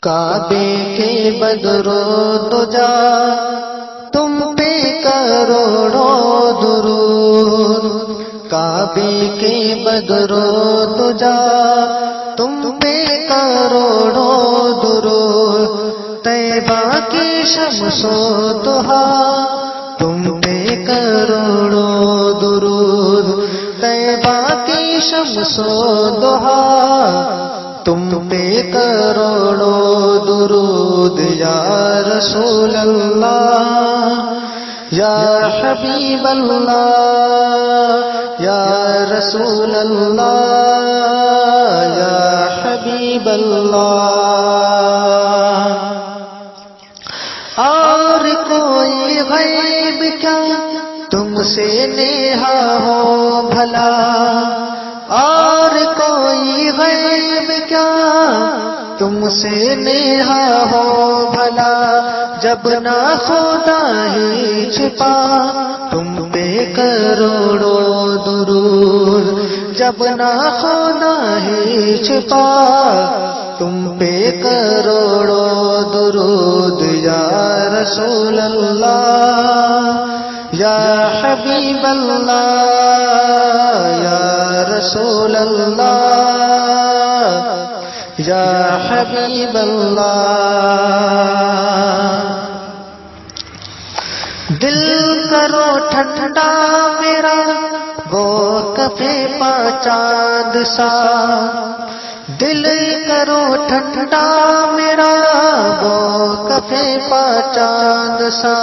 کعبے کے بدرو دجا تم پہ کروڑوں درود، کعبے کے بدرو دجا تم پہ کروڑوں درود، طیبہ کی شمس و ضحا تم پہ کروڑوں درود، طیبہ کی شمس و ضحا تم پہ کروڑوں درود، یا رسول اللہ یا حبیب اللہ یا رسول اللہ یا حبیب اللہ۔ اور کوئی غیب کیا تم سے نیہا ہو بھلا، اور کوئی غیب کیا تم سے نیہا ہو بھلا، جب نہ خدا ہی چھپا تم پہ کروڑوں درود، جب نہ خدا ہی چھپا تم پہ کروڑوں درود، یا رسول اللہ یا حبیب اللہ یا رسول اللہ یا حبیب اللہ۔ دل کرو ٹھنڈا میرا وہ کفے پا چاند سا، دل کرو ٹھنڈا میرا وہ کفے پا چاند سا،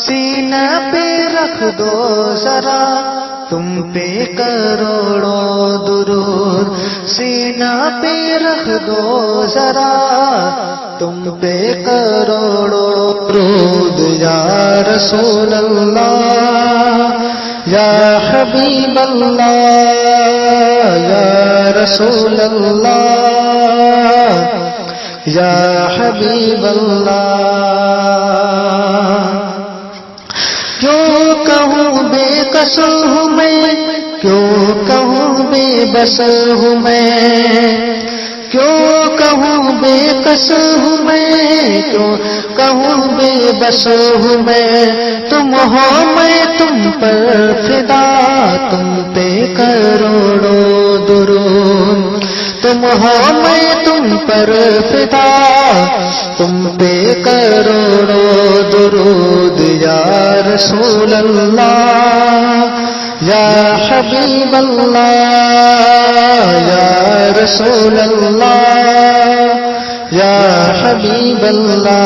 سینہ پہ رکھ دو ذرا تم پہ کروڑوں درود، سینہ پہ رکھ دو ذرا تم پہ کروڑوں درود، یا رسول اللہ یا حبیب اللہ یا رسول اللہ یا حبیب اللہ۔ کیوں کہوں بے کس ہوں میں، کیوں کہوں بے بس ہوں میں، کیوں کہوں بے کس ہوں میں، کیوں کہوں بے بس ہوں میں، تم ہو میں تم پر فدا تم پہ کروڑوں درود، تم ہو میں تم پر فدا تم پہ کروڑوں درود، یا رسول اللہ یا حبیب اللہ یا رسول اللہ یا حبیب اللہ۔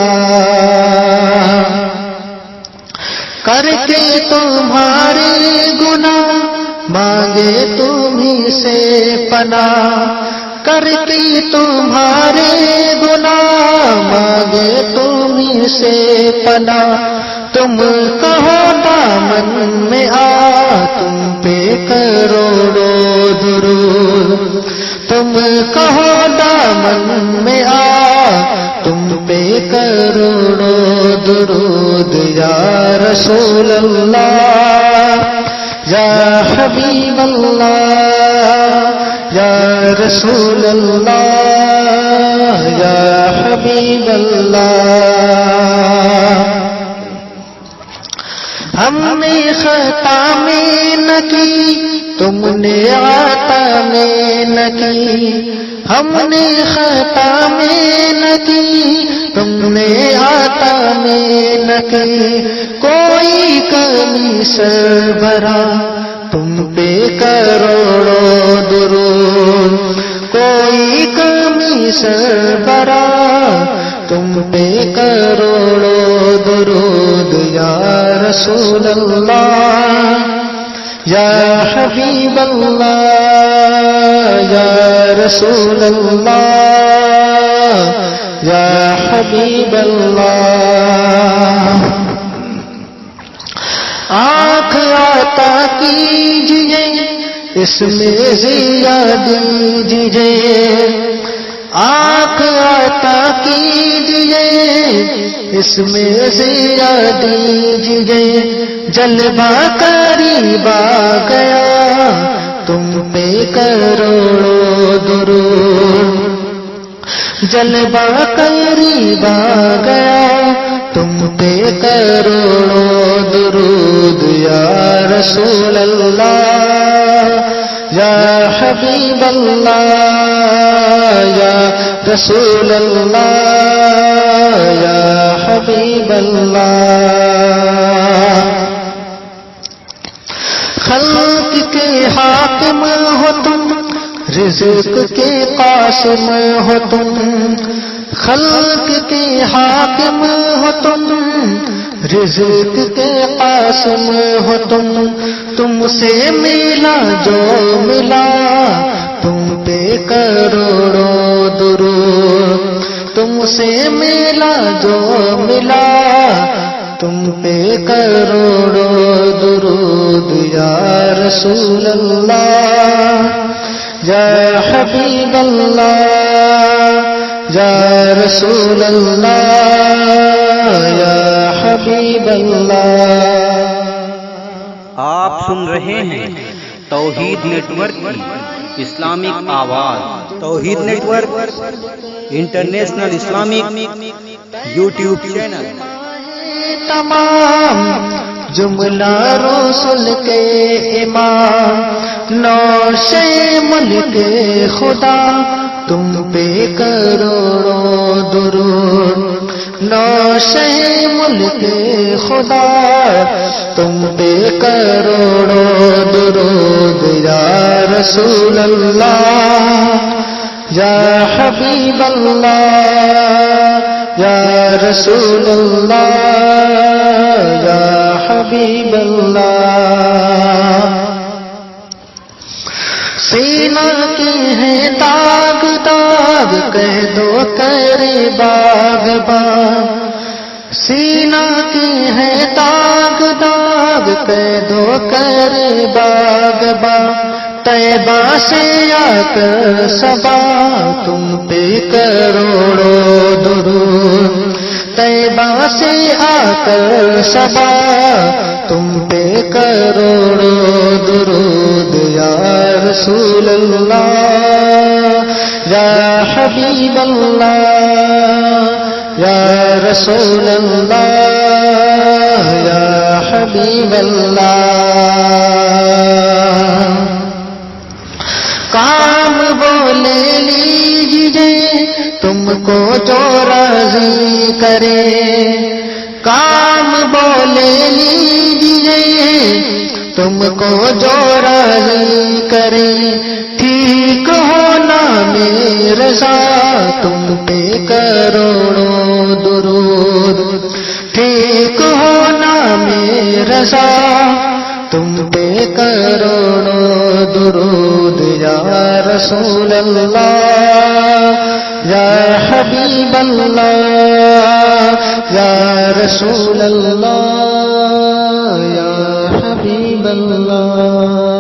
کر کے تمہارے گناہ مانگے تمہیں سے پناہ، کر کے تمہارے گناہ مانگے تمہیں سے پناہ، تم کہو دامن میں آ تم پہ کروڑوں درود، تم کہو دامن میں آ تم پہ کروڑوں درود، یا رسول اللہ یا حبیب اللہ یا رسول اللہ یا حبیب اللہ۔ ہم نے خطا میں نہ کی تم نے عطا میں نہ کی، ہم نے خطا میں نہ کی تم نے عطا میں نہ کی، کوئی کمی سربراہ تم پہ کروڑوں درود، کوئی کمی سربراہ تم پہ کروڑوں درود، یا رسول اللہ یا حبیب اللہ یا رسول اللہ یا حبیب اللہ۔ آنکھ عطا کیجئے اس میں ضیا دیجئے، آنکھ عطا کیجئے اس میں ضیا دیجئے، جلوہ قریب آ گیا تم پہ کروڑوں درود، جلوہ قریب آ گیا تم پہ کروڑوں درود یا رسول اللہ یا حبیب اللہ یا رسول اللہ یا حبیب اللہ. خلق کے حاکم ہو تم رزق کے قاسم ہو تم خلق کے حاکم ہو تم رزق کے قاسم ہو تم سے ملا جو ملا تم پہ کروڑوں درود تم سے ملا جو ملا تم پہ کروڑوں درود یا رسول اللہ یا حبیب اللہ یا رسول اللہ یا حبیب اللہ. آپ سن رہے ہیں توحید نیٹ ورک کی اسلامک آواز. Tawheed network international Islamic YouTube channel. تمام جملہ رسول کے امام نوشے ملک خدا تم پہ کروڑوں درود نوشے ملک خدا تم پہ کروڑوں درود یا رسول اللہ یا حبیب اللہ یا رسول اللہ یا حبیب اللہ. سینہ کی ہے داغ داغ کہہ دو کرے باغ باغ سینہ کی ہے داغ داغ کہہ دو کرے باغ باغ. طیبہ سے آ کر صبا تم پہ کروڑوں درود طیبہ سے آ کر صبا تم پہ کروڑوں درود یا رسول اللہ یا حبیب اللہ یا رسول اللہ یا حبیب اللہ. کام وہ لے لیجیے تم کو جو راضی کرے کام وہ لے لیجیے تم کو جو راضی کرے. ٹھیک ہونا میں رضا تم پہ کروڑوں درود ٹھیک ہونا میں رضا تم پہ کروڑوں درود یا رسول اللہ یا حبیب اللہ یا رسول اللہ یا حبیب اللہ.